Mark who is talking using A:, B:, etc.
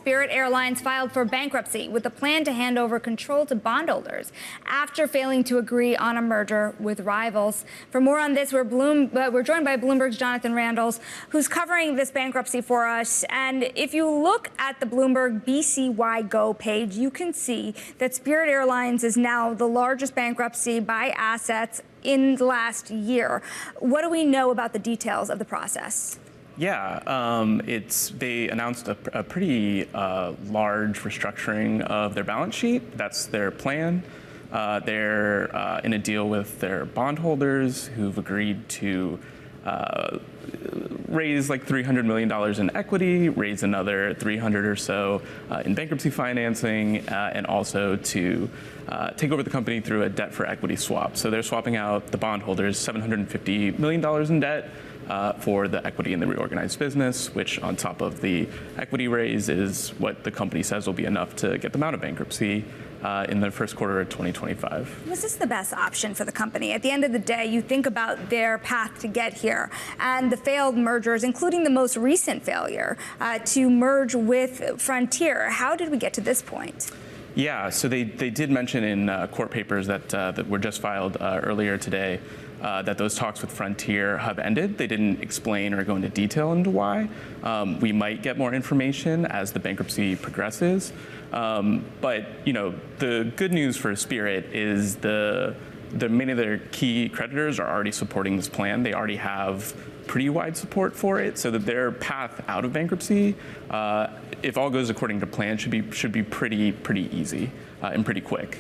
A: Spirit Airlines filed for bankruptcy with a plan to hand over control to bondholders after failing to agree on a merger with rivals. For more on this, we're joined by Bloomberg's Jonathan Randles, who's covering this bankruptcy for us. And if you look at the Bloomberg BCY Go page, you can see that Spirit Airlines is now the largest bankruptcy by assets in the last year. What do we know about the details of the process?
B: Yeah, they announced a pretty large restructuring of their balance sheet. That's their plan. They're in a deal with their bondholders who've agreed to raise like $300 million in equity, raise another 300 or so in bankruptcy financing, and also to take over the company through a debt for equity swap. So they're swapping out the bondholders $750 million in debt for the equity in the reorganized business, which on top of the equity raise is what the company says will be enough to get them out of bankruptcy in the first quarter of 2025.
A: Was this the best option for the company? At the end of the day, you think about their path to get here and the failed mergers, including the most recent failure to merge with Frontier. How did we get to this point?
B: Yeah, so they did mention in court papers that were just filed earlier today that those talks with Frontier have ended. They didn't explain or go into detail into why. We might get more information as the bankruptcy progresses. But you know, the good news for Spirit is many of their key creditors are already supporting this plan. They already have pretty wide support for it, so that their path out of bankruptcy, if all goes according to plan, should be pretty easy and pretty quick.